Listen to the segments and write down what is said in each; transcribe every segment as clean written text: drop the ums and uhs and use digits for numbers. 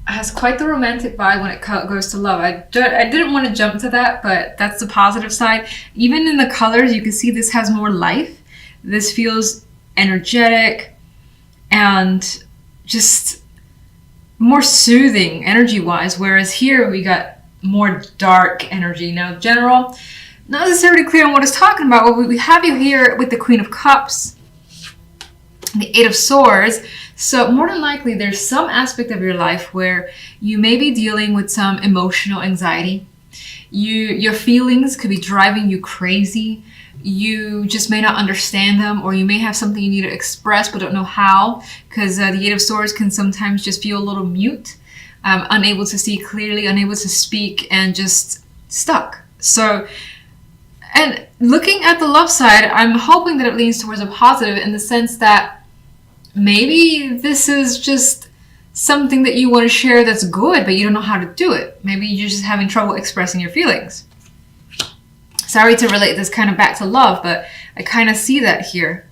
has quite the romantic vibe when it goes to love. I didn't want to jump to that, but that's the positive side. Even in the colors, you can see this has more life. This feels energetic and just more soothing energy-wise, whereas here we got more dark energy. Now, general, not necessarily clear on what it's talking about, but we have you here with the Queen of Cups, the Eight of Swords. So more than likely, there's some aspect of your life where you may be dealing with some emotional anxiety. Your feelings could be driving you crazy. You just may not understand them, or you may have something you need to express but don't know how, because the Eight of Swords can sometimes just feel a little mute, unable to see clearly, unable to speak, and just stuck. So, and looking at the love side, I'm hoping that it leans towards a positive in the sense that maybe this is just something that you want to share that's good, but you don't know how to do it. Maybe you're just having trouble expressing your feelings. Sorry to relate this kind of back to love, but I kind of see that here.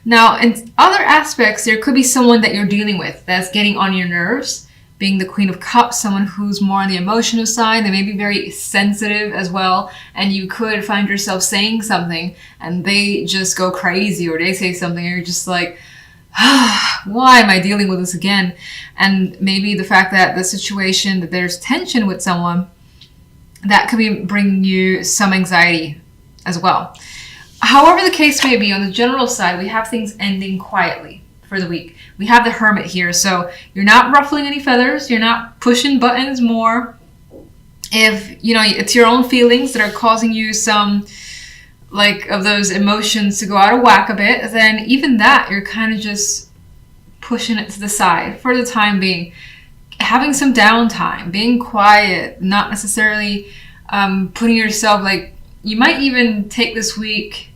Now, in other aspects, there could be someone that you're dealing with that's getting on your nerves, being the Queen of Cups, someone who's more on the emotional side. They may be very sensitive as well, and you could find yourself saying something and they just go crazy, or they say something and you're just like, why am I dealing with this again? And maybe the fact that the situation, that there's tension with someone, that could be bringing you some anxiety as well. However the case may be, on the general side, we have things ending quietly for the week. We have the Hermit here, so you're not ruffling any feathers, you're not pushing buttons more. If, you know, it's your own feelings that are causing you some, like, of those emotions to go out of whack a bit, then even that, you're kind of just pushing it to the side for the time being. Having some downtime, being quiet, not necessarily putting yourself, like, you might even take this week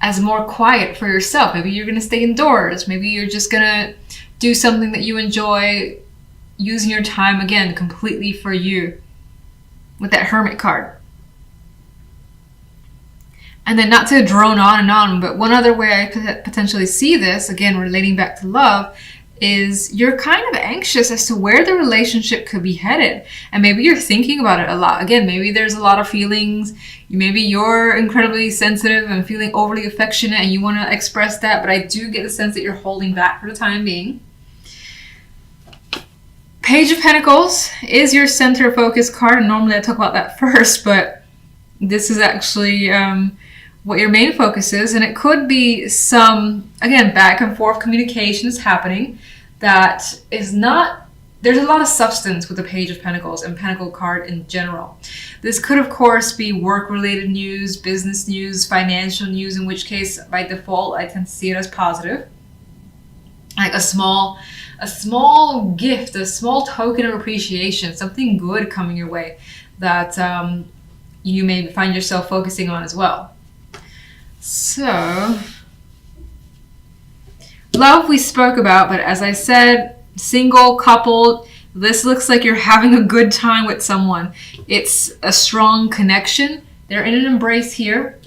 as more quiet for yourself. Maybe you're going to stay indoors. Maybe you're just going to do something that you enjoy, using your time, again, completely for you with that Hermit card. And then, not to drone on and on, but one other way I could potentially see this, again, relating back to love, is you're kind of anxious as to where the relationship could be headed. And maybe you're thinking about it a lot. Again, maybe there's a lot of feelings. Maybe you're incredibly sensitive and feeling overly affectionate and you want to express that, but I do get the sense that you're holding back for the time being. Page of Pentacles is your center focus card. And normally I talk about that first, but this is actually what your main focus is, and it could be some, again, back and forth communication is happening that is not, there's a lot of substance with the Page of Pentacles and Pentacle card in general. This could, of course, be work-related news, business news, financial news, in which case, by default, I tend to see it as positive. Like a small gift, a small token of appreciation, something good coming your way that you may find yourself focusing on as well. So, love we spoke about, but as I said, single, coupled, this looks like you're having a good time with someone. It's a strong connection. They're in an embrace here.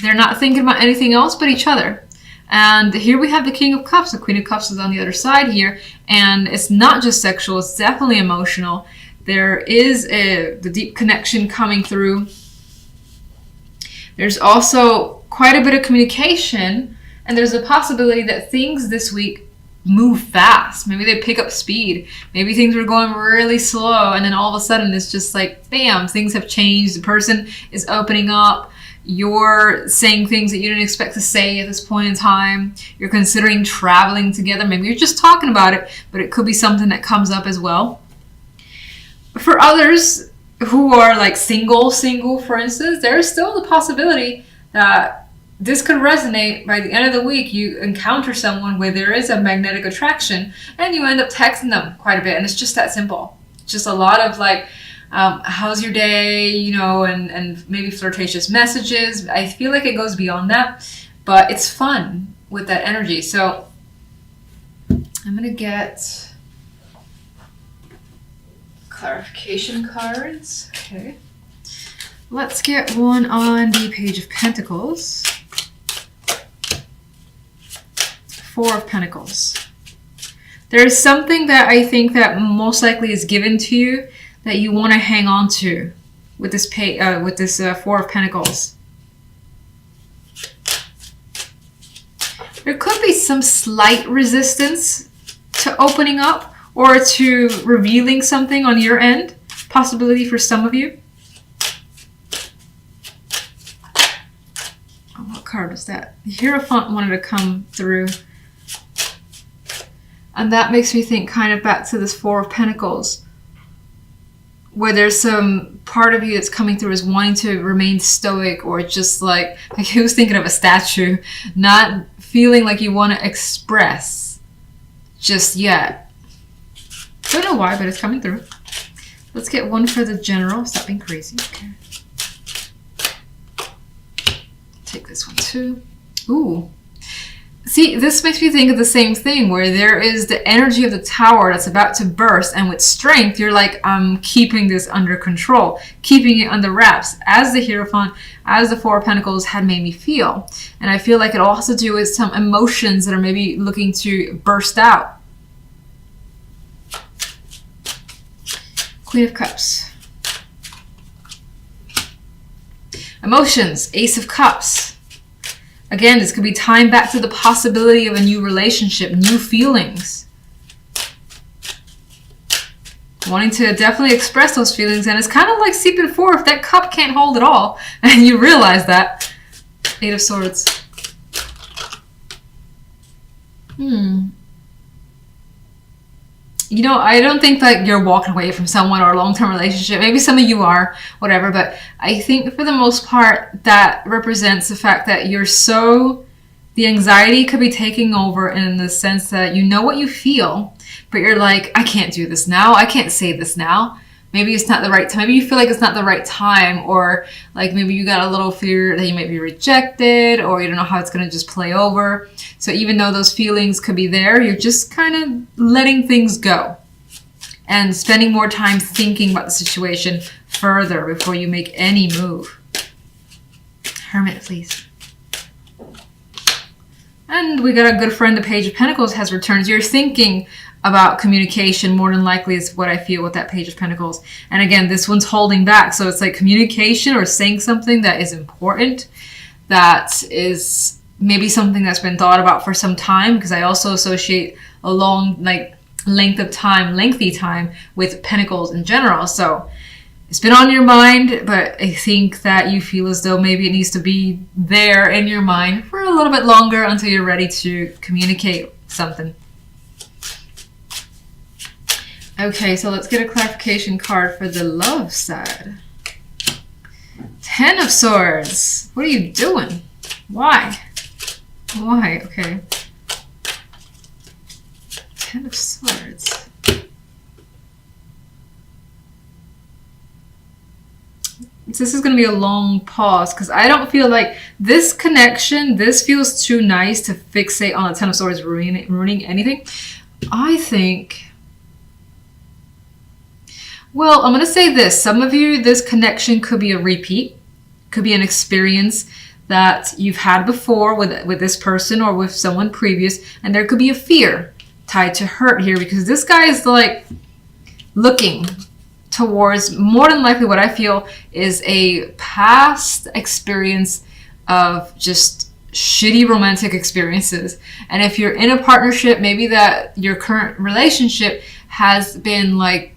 They're not thinking about anything else but each other. And here we have the King of Cups. The Queen of Cups is on the other side here. And it's not just sexual, it's definitely emotional. There is the deep connection coming through. There's also quite a bit of communication, and there's a possibility that things this week move fast. Maybe they pick up speed. Maybe things were going really slow, and then all of a sudden it's just like, bam, things have changed. The person is opening up. You're saying things that you didn't expect to say at this point in time. You're considering traveling together. Maybe you're just talking about it, but it could be something that comes up as well. For others who are like single, for instance, there is still the possibility that this could resonate. By the end of the week, you encounter someone where there is a magnetic attraction and you end up texting them quite a bit. And it's just that simple. Just a lot of like, how's your day, you know, and maybe flirtatious messages. I feel like it goes beyond that, but it's fun with that energy. So I'm going to get clarification cards. Okay. Let's get one on the Page of Pentacles. Four of Pentacles. There's something that I think that most likely is given to you that you want to hang on to with this Four of Pentacles. There could be some slight resistance to opening up or to revealing something on your end. Possibility for some of you. Oh, what card is that? The Hierophant wanted to come through. And that makes me think kind of back to this Four of Pentacles, where there's some part of you that's coming through as wanting to remain stoic, or just like I was thinking of a statue, not feeling like you want to express just yet. Don't know why, but it's coming through. Let's get one for the general. Stop being crazy. Okay. Take this one too. Ooh. See, this makes me think of the same thing, where there is the energy of the Tower that's about to burst, and with strength, you're like, I'm keeping this under control, keeping it under wraps, as the Hierophant, as the Four of Pentacles had made me feel. And I feel like it all has to do with some emotions that are maybe looking to burst out. Queen of Cups. Emotions, Ace of Cups. Again, this could be tying back to the possibility of a new relationship, new feelings. Wanting to definitely express those feelings, and it's kind of like seeping forth. That cup can't hold it all, and you realize that. Eight of Swords. You know, I don't think that you're walking away from someone or a long-term relationship. Maybe some of you are, whatever. But I think for the most part, that represents the fact that you're so... The anxiety could be taking over in the sense that you know what you feel, but you're like, I can't do this now. I can't say this now. Maybe it's not the right time. Maybe you feel like it's not the right time, or like maybe you got a little fear that you might be rejected, or you don't know how it's going to just play over. So even though those feelings could be there, you're just kind of letting things go and spending more time thinking about the situation further before you make any move. Hermit, please. And we got a good friend, the Page of Pentacles has returned. You're thinking about communication more than likely is what I feel with that Page of Pentacles. And again, this one's holding back. So it's like communication or saying something that is important, that is maybe something that's been thought about for some time, because I also associate a long, like, lengthy time with Pentacles in general. So it's been on your mind, but I think that you feel as though maybe it needs to be there in your mind for a little bit longer until you're ready to communicate something. Okay, so let's get a clarification card for the love side. Ten of Swords. What are you doing? Why? Why? Okay. Ten of Swords. This is going to be a long pause because I don't feel like this connection, this feels too nice to fixate on the Ten of Swords ruining anything. I think... Well, I'm going to say this. Some of you, this connection could be a repeat. Could be an experience that you've had before with this person or with someone previous. And there could be a fear tied to hurt here, because this guy is like looking towards, more than likely what I feel is a past experience of just shitty romantic experiences. And if you're in a partnership, maybe that your current relationship has been like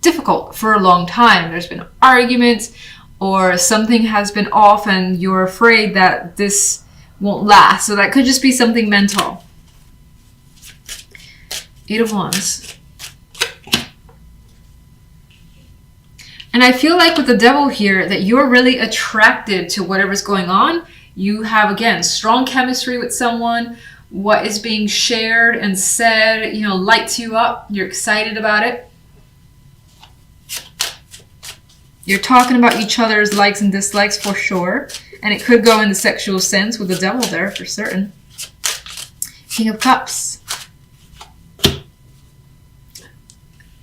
difficult for a long time. There's been arguments or something has been off and you're afraid that this won't last. So that could just be something mental. Eight of Wands. And I feel like with the Devil here that you're really attracted to whatever's going on. You have, again, strong chemistry with someone. What is being shared and said, you know, lights you up. You're excited about it. You're talking about each other's likes and dislikes for sure. And it could go in the sexual sense with the Devil there for certain. King of Cups.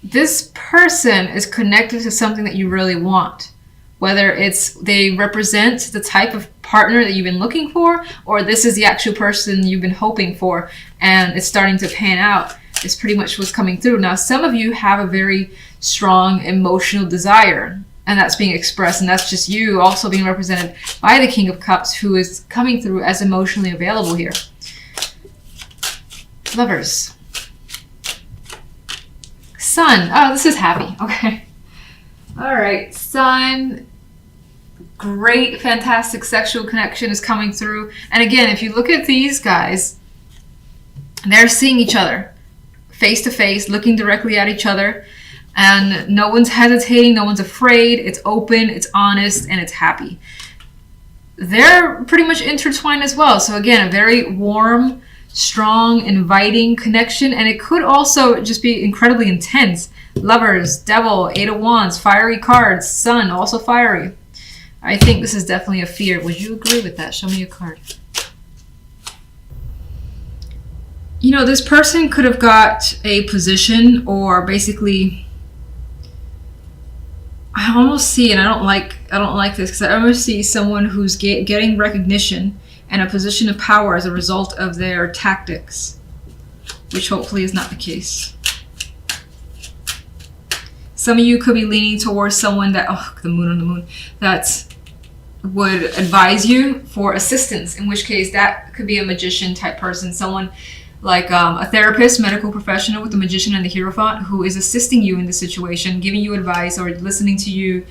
This person is connected to something that you really want. Whether it's they represent the type of partner that you've been looking for, or this is the actual person you've been hoping for and it's starting to pan out. is pretty much what's coming through. Now, some of you have a very strong emotional desire, and that's being expressed, and that's just you also being represented by the King of Cups, who is coming through as emotionally available here. Lovers. Sun. Oh, this is happy. Okay. All right. Sun. Great, fantastic sexual connection is coming through. And again, if you look at these guys, they're seeing each other face to face, looking directly at each other. And no one's hesitating, no one's afraid. It's open, it's honest, and it's happy. They're pretty much intertwined as well. So again, a very warm, strong, inviting connection. And it could also just be incredibly intense. Lovers, Devil, Eight of Wands, fiery cards, Sun, also fiery. I think this is definitely a fear. Would you agree with that? Show me a card. You know, this person could have got a position, or basically, I almost see, and I don't like this, because I almost see someone who's getting recognition and a position of power as a result of their tactics, which hopefully is not the case. Some of you could be leaning towards someone that, oh, the moon on the moon, that would advise you for assistance, in which case that could be a magician type person, someone like a therapist, medical professional with the Magician and the Hierophant, who is assisting you in the situation, giving you advice, or listening to you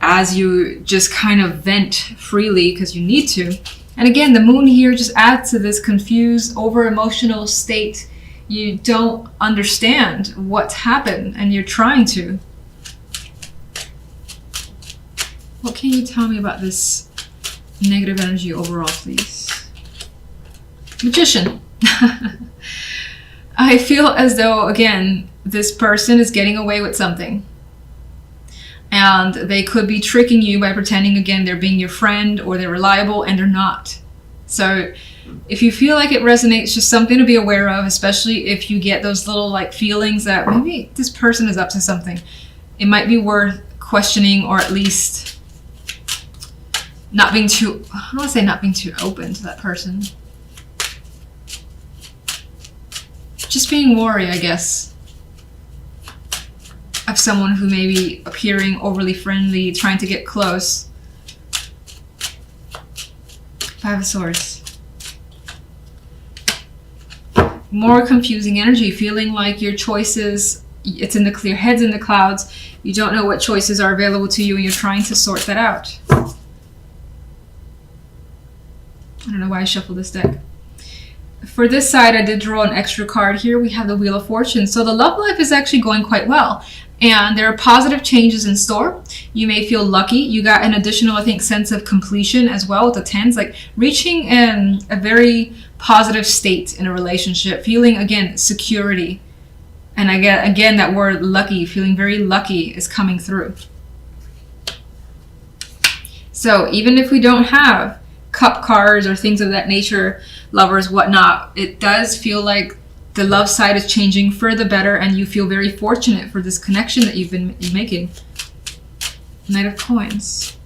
as you just kind of vent freely because you need to. And again, the moon here just adds to this confused, over-emotional state. You don't understand what's happened, and you're trying to. What can you tell me about this negative energy overall, please? Magician. I feel as though, again, this person is getting away with something. And they could be tricking you by pretending, again, they're being your friend or they're reliable, and they're not. So if you feel like it resonates, just something to be aware of, especially if you get those little like feelings that maybe this person is up to something. It might be worth questioning, or at least not being too, I don't want to say not being too open to that person. Just being wary, I guess, of someone who may be appearing overly friendly, trying to get close. Five of Swords. More confusing energy, feeling like your choices, it's in the clear, heads in the clouds. You don't know what choices are available to you, and you're trying to sort that out. I don't know why I shuffled this deck. For this side, I did draw an extra card here. We have the Wheel of Fortune. So the love life is actually going quite well. And there are positive changes in store. You may feel lucky. You got an additional, I think, sense of completion as well with the tens. Like reaching a very positive state in a relationship. Feeling, again, security. And again, that word lucky, feeling very lucky is coming through. So even if we don't have cup cards or things of that nature, lovers, whatnot, it does feel like the love side is changing for the better, and you feel very fortunate for this connection that you've been making. Knight of Coins.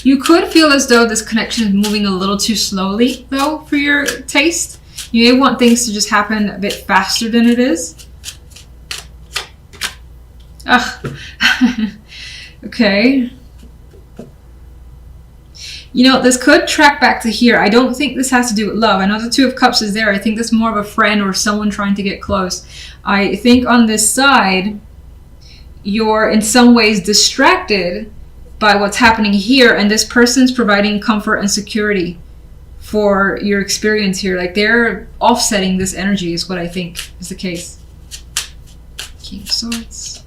You could feel as though this connection is moving a little too slowly, though, for your taste. You may want things to just happen a bit faster than it is. Ugh. Okay. You know, this could track back to here. I don't think this has to do with love. I know the Two of Cups is there. I think that's more of a friend or someone trying to get close. I think on this side, you're in some ways distracted by what's happening here, and this person's providing comfort and security for your experience here. Like they're offsetting this energy is what I think is the case. King of Swords.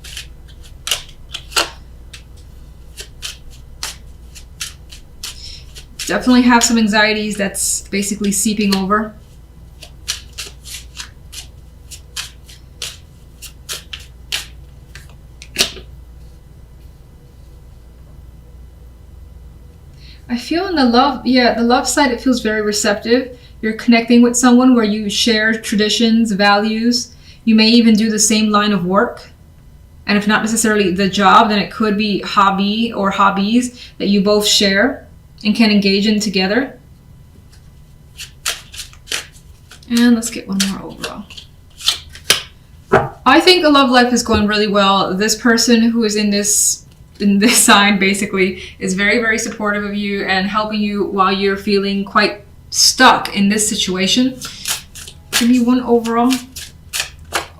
Definitely have some anxieties that's basically seeping over. I feel in the love, the love side, it feels very receptive. You're connecting with someone where you share traditions, values. You may even do the same line of work. And if not necessarily the job, then it could be hobby or hobbies that you both share and can engage in together. And let's get one more overall. I think the love life is going really well. This person who is in this sign basically is very, very supportive of you and helping you while you're feeling quite stuck in this situation. Give me one overall.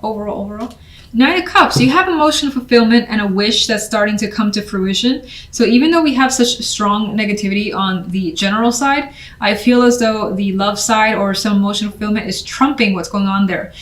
Overall. Nine of Cups. You have emotional fulfillment and a wish that's starting to come to fruition. So even though we have such strong negativity on the general side, I feel as though the love side or some emotional fulfillment is trumping what's going on there.